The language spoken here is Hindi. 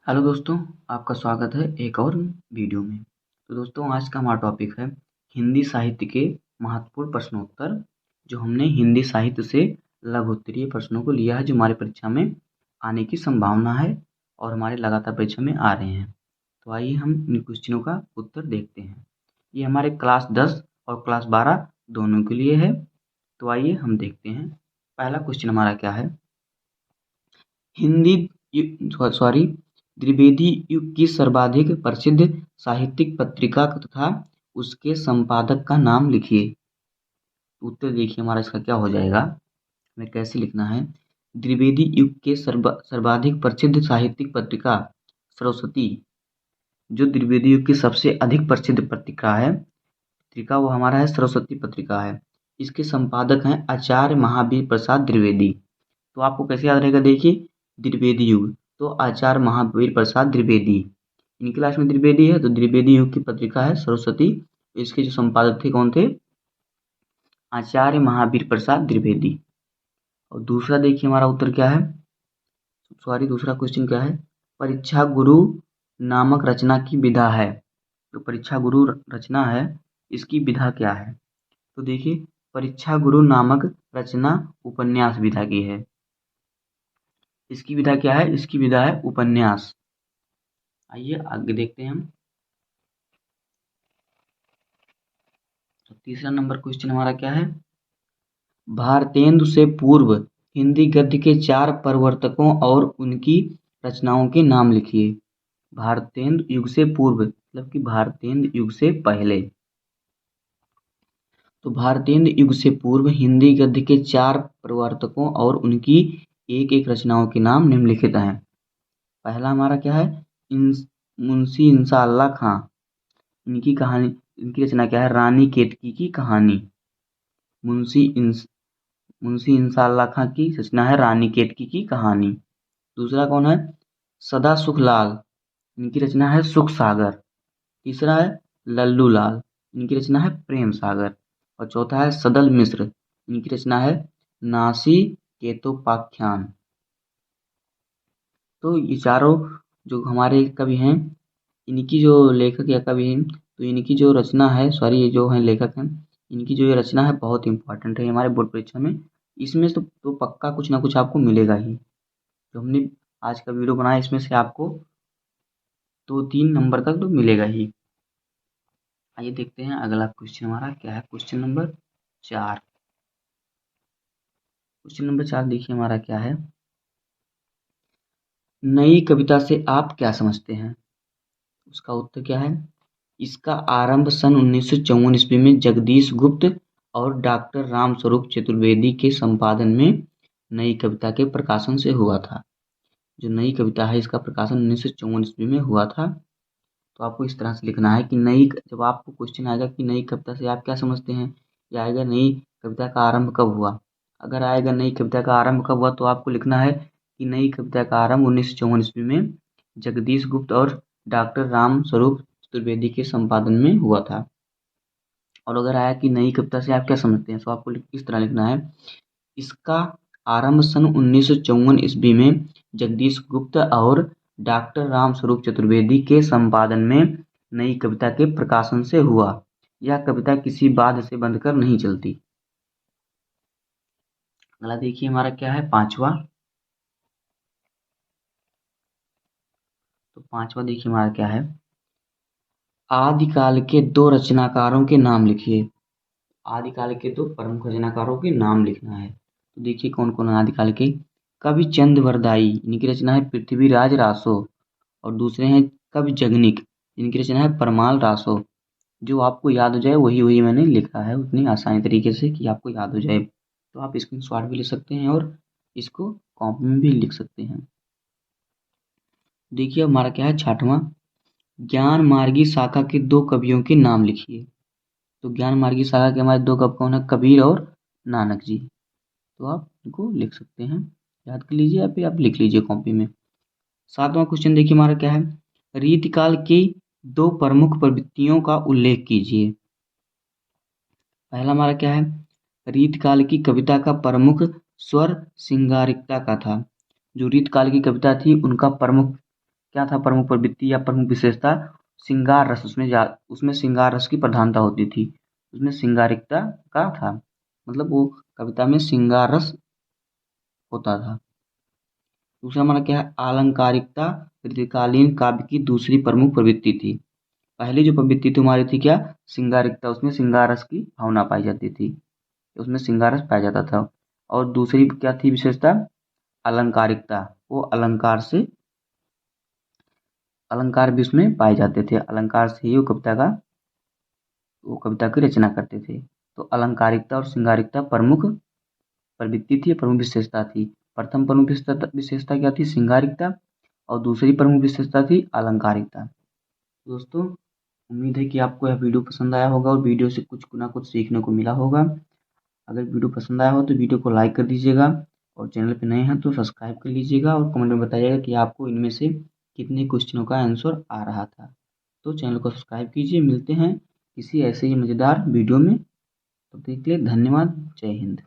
हेलो दोस्तों, आपका स्वागत है एक और वीडियो में। तो दोस्तों, आज का हमारा टॉपिक है हिंदी साहित्य के महत्वपूर्ण प्रश्नोत्तर, जो हमने हिंदी साहित्य से लघु उत्तरीय प्रश्नों को लिया है, जो हमारी परीक्षा में आने की संभावना है और हमारे लगातार परीक्षा में आ रहे हैं। तो आइए हम इन क्वेश्चनों का उत्तर देखते हैं। ये हमारे क्लास 10 और क्लास 12 दोनों के लिए है। तो आइए हम देखते हैं। पहला क्वेश्चन हमारा क्या है। हिंदी सॉरी द्विवेदी युग की सर्वाधिक प्रसिद्ध साहित्यिक पत्रिका तथा उसके संपादक का नाम लिखिए। उत्तर देखिए हमारा इसका क्या हो जाएगा। हमें कैसे लिखना है। द्विवेदी युग के सर्वाधिक प्रसिद्ध साहित्यिक पत्रिका सरस्वती। जो द्विवेदी युग की सबसे अधिक प्रसिद्ध पत्रिका वो हमारा है सरस्वती पत्रिका है। इसके संपादक हैं आचार्य महावीर प्रसाद द्विवेदी। तो आपको कैसे याद रहेगा, देखिए द्विवेदी युग तो आचार्य महावीर प्रसाद द्विवेदी, इनकी लास्ट में द्विवेदी है, तो द्विवेदी युग की पत्रिका है सरस्वती। इसके जो संपादक थे कौन थे, आचार्य महावीर प्रसाद द्विवेदी। और दूसरा देखिए हमारा उत्तर क्या है, दूसरा क्वेश्चन क्या है। परीक्षा गुरु नामक रचना की विधा है। तो परीक्षा गुरु रचना है, इसकी विधा क्या है। तो देखिए परीक्षा गुरु नामक रचना उपन्यास विधा की है। इसकी विधा क्या है, इसकी विधा है उपन्यास। आइए आगे देखते हैं हम। तो तीसरा नंबर क्वेश्चन हमारा क्या है। भारतेंदु से पूर्व हिंदी गद्य के 4 प्रवर्तकों और उनकी रचनाओं के नाम लिखिए। भारतेंदु युग से पूर्व मतलब कि भारतेंदु युग से पहले। तो भारतेंदु युग से पूर्व हिंदी गद्य के 4 प्रवर्तकों और उनकी एक एक रचनाओं के नाम निम्नलिखित हैं। पहला हमारा क्या है, मुंशी इंशाअल्लाह खां। इनकी कहानी, इनकी रचना क्या है, रानी केतकी की कहानी। मुंशी इंशाअल्लाह खां की रचना है रानी केतकी की कहानी। दूसरा कौन है, सदा सुखलाल, इनकी रचना है सुख सागर। तीसरा है लल्लू लाल, इनकी रचना है प्रेम सागर। और चौथा है सदल मिश्र, इनकी रचना है नासी केतोपाख्यान। तो ये चारों जो हमारे कवि हैं, इनकी जो लेखक या कवि हैं, तो इनकी जो रचना है, ये जो है लेखक हैं, इनकी जो ये रचना है बहुत इंपॉर्टेंट है हमारे बोर्ड परीक्षा में। इसमें तो पक्का कुछ ना कुछ आपको मिलेगा ही। जो हमने आज का वीडियो बनाया इसमें से आपको 2-3 नंबर तक तो मिलेगा ही। आइए देखते हैं अगला क्वेश्चन हमारा क्या है। Question number 4। क्वेश्चन नंबर 4 देखिए हमारा क्या है। नई कविता से आप क्या समझते हैं। उसका उत्तर क्या है। इसका आरंभ सन 1954 ईस्वी में जगदीश गुप्त और डॉक्टर रामस्वरूप चतुर्वेदी के संपादन में नई कविता के प्रकाशन से हुआ था। जो नई कविता है इसका प्रकाशन 1954 ईस्वी में हुआ था। तो आपको इस तरह से लिखना है कि जब आपको क्वेश्चन आएगा कि नई कविता से आप क्या समझते हैं, या आएगा नई कविता का आरंभ कब हुआ। अगर आएगा नई कविता का आरंभ कब हुआ तो आपको लिखना है कि नई कविता का आरंभ 1954 ईस्वी में जगदीश गुप्त और डॉक्टर राम स्वरूप चतुर्वेदी के संपादन में हुआ था। और अगर आया कि नई कविता से आप क्या समझते हैं तो आपको इस तरह लिखना है। इसका आरंभ सन 1954 ईस्वी में जगदीश गुप्त और डॉक्टर रामस्वरूप चतुर्वेदी के संपादन में नई कविता के प्रकाशन से हुआ। यह कविता किसी बाध से बंधकर नहीं चलती। अगला देखिए हमारा क्या है, 5वां। तो 5वां देखिए हमारा क्या है। आदिकाल के 2 रचनाकारों के नाम लिखिए। आदिकाल के 2 प्रमुख रचनाकारों के नाम लिखना है। तो देखिए कौन कौन है आदिकाल के। कवि चंद वरदाई, इनकी रचना है पृथ्वीराज रासो। और दूसरे हैं कवि जगनिक, इनकी रचना है परमाल रासो। जो आपको याद हो जाए वही वही मैंने लिखा है उतनी आसानी तरीके से कि आपको याद हो जाए। तो आप स्क्रीनशॉट भी ले सकते हैं और इसको कॉपी में भी लिख सकते हैं। देखिए हमारा क्या है 6वां। ज्ञान मार्गी शाखा के 2 कवियों के नाम लिखिए। तो ज्ञान मार्गी शाखा के हमारे 2 कवि कौन है, कबीर और नानक जी। तो आप इनको लिख सकते हैं, याद कर लीजिए या फिर आप लिख लीजिए कॉपी में। 7वां क्वेश्चन देखिए हमारा क्या है। रीतिकाल की 2 प्रमुख प्रवृत्तियों का उल्लेख कीजिए। पहला हमारा क्या है, रीतकाल की कविता का प्रमुख स्वर श्रृंगारिकता का था। जो रीतकाल की कविता थी उनका प्रमुख क्या था प्रमुख प्रवृत्ति या प्रमुख विशेषता? श्रृंगार रस, उसमें श्रृंगार रस की प्रधानता होती थी, उसमें श्रृंगारिकता का था, मतलब वो कविता में श्रृंगार रस होता था। दूसरा हमारा क्या है? अलंकारिकता ऋतुकालीन काव्य की दूसरी प्रमुख प्रवृत्ति थी। पहली जो प्रवृत्ति थी हमारी थी क्या? श्रृंगारिकता, उसमें श्रृंगार रस की भावना पाई जाती थी, उसमें श्रृंगार रस पाया जाता था। और दूसरी क्या थी विशेषता? अलंकारिकता, वो अलंकार भी उसमें पाए जाते थे, अलंकार से ही वो कविता की रचना करते थे। तो अलंकारिकता और श्रृंगारिकता प्रमुख प्रवृत्ति थी, प्रमुख विशेषता थी। प्रथम प्रमुख विशेषता क्या थी? श्रृंगारिकता, और दूसरी प्रमुख विशेषता थी अलंकारिकता। दोस्तों, उम्मीद है कि आपको यह वीडियो पसंद आया होगा और वीडियो से कुछ ना कुछ सीखने को मिला होगा। अगर वीडियो पसंद आया हो तो वीडियो को लाइक कर दीजिएगा, और चैनल पे नए हैं तो सब्सक्राइब कर लीजिएगा, और कमेंट में बताइएगा कि आपको इनमें से कितने क्वेश्चनों का आंसर आ रहा था। तो चैनल को सब्सक्राइब कीजिए। मिलते हैं किसी ऐसे ही मज़ेदार वीडियो में, तब तक के लिए धन्यवाद। जय हिंद।